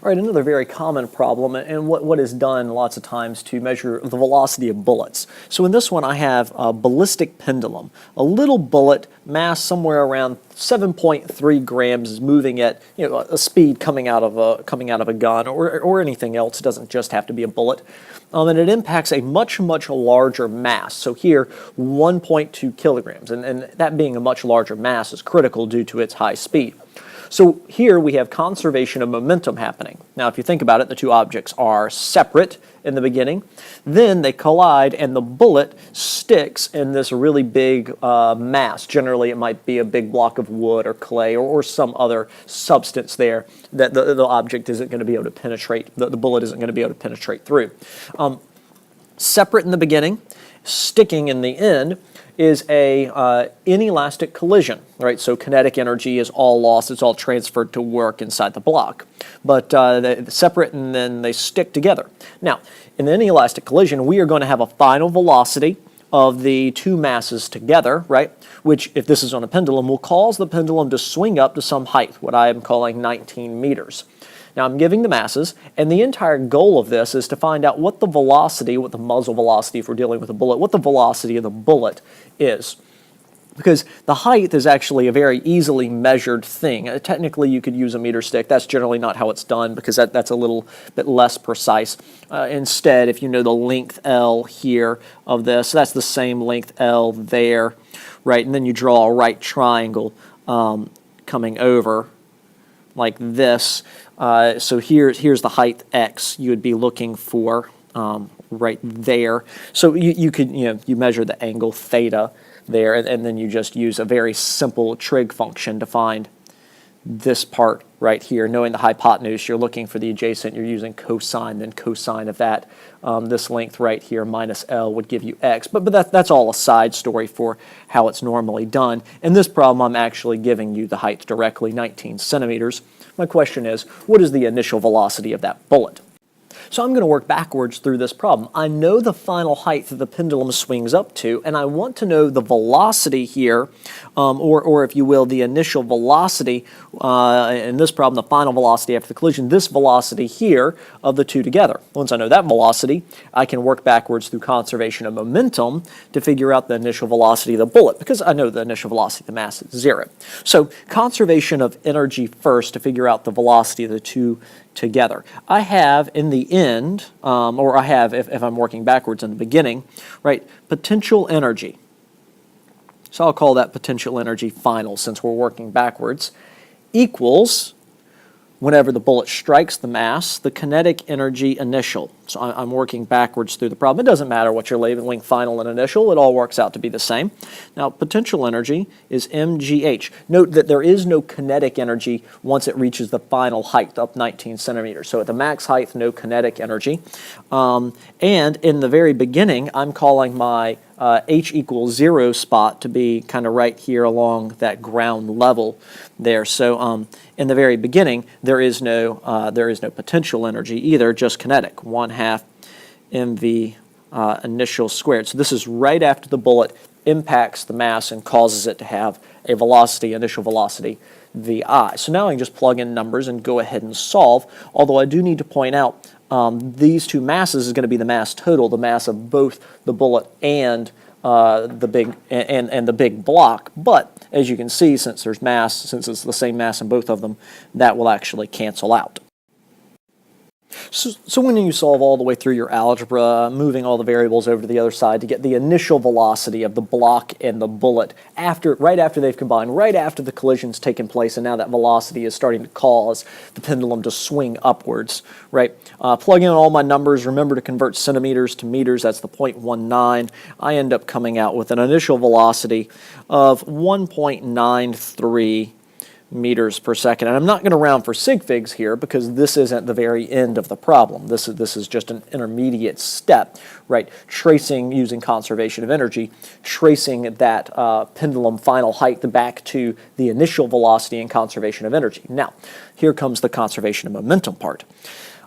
All right, another very common problem, and what is done lots of times to measure the velocity of bullets. So in this one, I have a ballistic pendulum. A little bullet, mass somewhere around 7.3 grams, is moving at a speed coming out of a gun or anything else. It doesn't just have to be a bullet. And it impacts a much larger mass. So here, 1.2 kilograms, and that being a much larger mass is critical due to its high speed. So here we have conservation of momentum happening. Now, if you think about it, the two objects are separate in the beginning. Then they collide, and the bullet sticks in this really big mass. Generally, it might be a big block of wood or clay or some other substance there that the object isn't going to be able to penetrate, the bullet isn't going to be able to penetrate through. Separate in the beginning, sticking in the end, is a inelastic collision, right? So kinetic energy is all lost, it's all transferred to work inside the block. But they're separate and then they stick together. Now, in the inelastic collision, we are going to have a final velocity of the two masses together, right? Which, if this is on a pendulum, will cause the pendulum to swing up to some height, what I am calling 19 meters. Now I'm giving the masses, and the entire goal of this is to find out what the velocity, what the muzzle velocity if we're dealing with a bullet, what the velocity of the bullet is. Because the height is actually a very easily measured thing. Technically, you could use a meter stick. That's generally not how it's done because that's a little bit less precise. Instead, if you know the length L here of this, that's the same length L there, right? And then you draw a right triangle coming over like this. So here's the height X you would be looking for right there. So you could you measure the angle theta there, and then you just use a very simple trig function to find this part right here. Knowing the hypotenuse, you're looking for the adjacent, you're using cosine, then cosine of that. This length right here minus L would give you X. But that's all a side story for how it's normally done. In this problem, I'm actually giving you the height directly, 19 centimeters. My question is, what is the initial velocity of that bullet? So I'm going to work backwards through this problem. I know the final height that the pendulum swings up to, and I want to know the velocity here, or if you will, the initial velocity, in this problem, the final velocity after the collision, this velocity here of the two together. Once I know that velocity, I can work backwards through conservation of momentum to figure out the initial velocity of the bullet, because I know the initial velocity of the mass is 0. So conservation of energy first to figure out the velocity of the two together. I have in the end, or I have, if I'm working backwards in the beginning, right, potential energy. So I'll call that potential energy final since we're working backwards, equals, whenever the bullet strikes the mass, the kinetic energy initial. So I'm working backwards through the problem. It doesn't matter what you're labeling final and initial. It all works out to be the same. Now, potential energy is mgh. Note that there is no kinetic energy once it reaches the final height, up 19 centimeters. So at the max height, no kinetic energy. And in the very beginning, I'm calling my h equals 0 spot to be kind of right here along that ground level there. So in the very beginning, there is no potential energy either, just kinetic, 1/2 mv initial squared. So this is right after the bullet impacts the mass and causes it to have a velocity, initial velocity, vi. So now I can just plug in numbers and go ahead and solve, although I do need to point out these two masses is going to be the mass total, the mass of both the bullet and the big block. But as you can see, since there's mass, since it's the same mass in both of them, that will actually cancel out. So when you solve all the way through your algebra, moving all the variables over to the other side to get the initial velocity of the block and the bullet, right after they've combined, right after the collision's taken place, and now that velocity is starting to cause the pendulum to swing upwards, right? Plug in all my numbers, remember to convert centimeters to meters, that's the 0.19. I end up coming out with an initial velocity of 1.93 meters per second. And I'm not going to round for sig figs here because this isn't the very end of the problem. This is just an intermediate step, right? Tracing, using conservation of energy, tracing that pendulum final height back to the initial velocity and conservation of energy. Now, here comes the conservation of momentum part.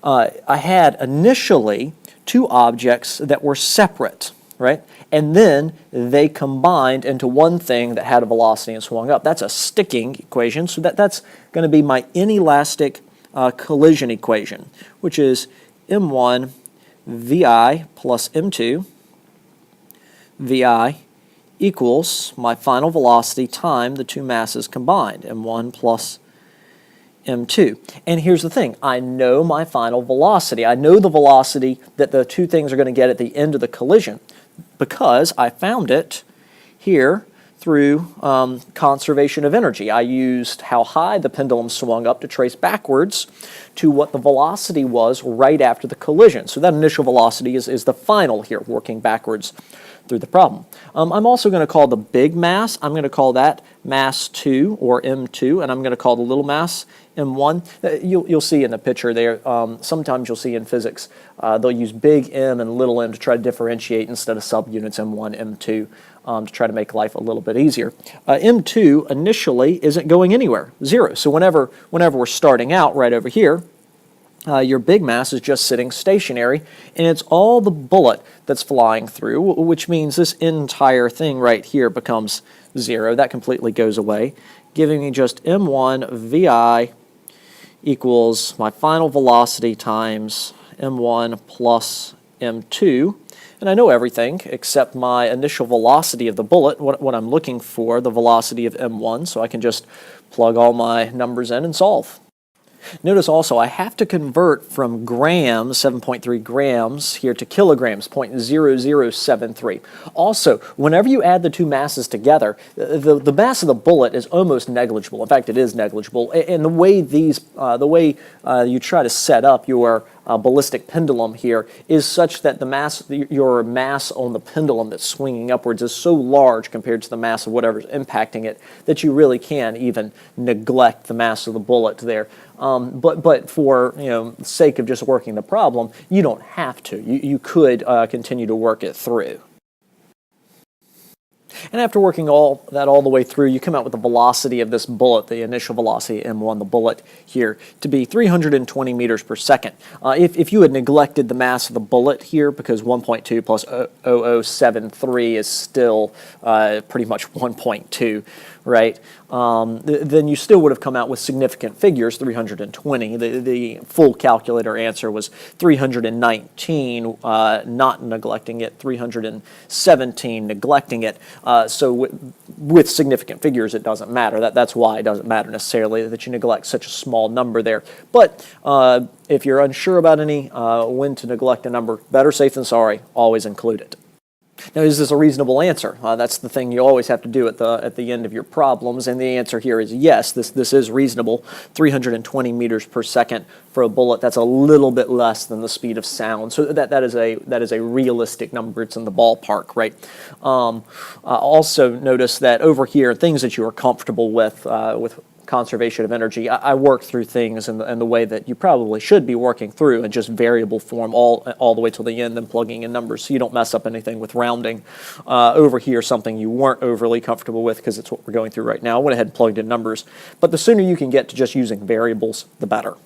I had initially two objects that were separate, right? And then they combined into one thing that had a velocity and swung up. That's a sticking equation, so that's going to be my inelastic collision equation, which is m1 vi plus m2 vi equals my final velocity time the two masses combined, m1 plus m2. And here's the thing, I know my final velocity. I know the velocity that the two things are going to get at the end of the collision because I found it here through conservation of energy. I used how high the pendulum swung up to trace backwards to what the velocity was right after the collision. So that initial velocity is the final here, working backwards through the problem. I'm also going to call the big mass, I'm going to call that mass 2 or M2, and I'm going to call the little mass M1. You'll see in the picture there, sometimes you'll see in physics, they'll use big M and little m to try to differentiate instead of subunits M1, M2, to try to make life a little bit easier. M2 initially isn't going anywhere, 0. So whenever we're starting out right over here, your big mass is just sitting stationary, and it's all the bullet that's flying through, which means this entire thing right here becomes 0. That completely goes away, giving me just m1 vi equals my final velocity times m1 plus m2. And I know everything except my initial velocity of the bullet, what I'm looking for, the velocity of m1, so I can just plug all my numbers in and solve. Notice also I have to convert from grams, 7.3 grams, here to kilograms, 0.0073. Also, whenever you add the two masses together, the mass of the bullet is almost negligible. In fact, it is negligible. And the way you try to set up your ballistic pendulum here is such that your mass on the pendulum that's swinging upwards is so large compared to the mass of whatever's impacting it that you really can even neglect the mass of the bullet there. But for the sake of just working the problem, you don't have to. You could continue to work it through. And after working all the way through, you come out with the velocity of this bullet, the initial velocity m1, the bullet here, to be 320 meters per second. If you had neglected the mass of the bullet here, because 1.2 plus 0073 is still pretty much 1.2, right? Then you still would have come out with significant figures, 320. The full calculator answer was 319, not neglecting it, 317, neglecting it. So with significant figures, it doesn't matter. That's why it doesn't matter necessarily that you neglect such a small number there. But if you're unsure about when to neglect a number, better safe than sorry, always include it. Now, is this a reasonable answer? That's the thing you always have to do at the end of your problems, and the answer here is yes, this is reasonable. 320 meters per second for a bullet, that's a little bit less than the speed of sound, so that is a realistic number. It's in the ballpark, right? Also notice that over here, things that you are comfortable with conservation of energy, I worked through things in the way that you probably should be working through in just variable form all the way till the end, then plugging in numbers so you don't mess up anything with rounding. Over here, something you weren't overly comfortable with because it's what we're going through right now. I went ahead and plugged in numbers, but the sooner you can get to just using variables, the better.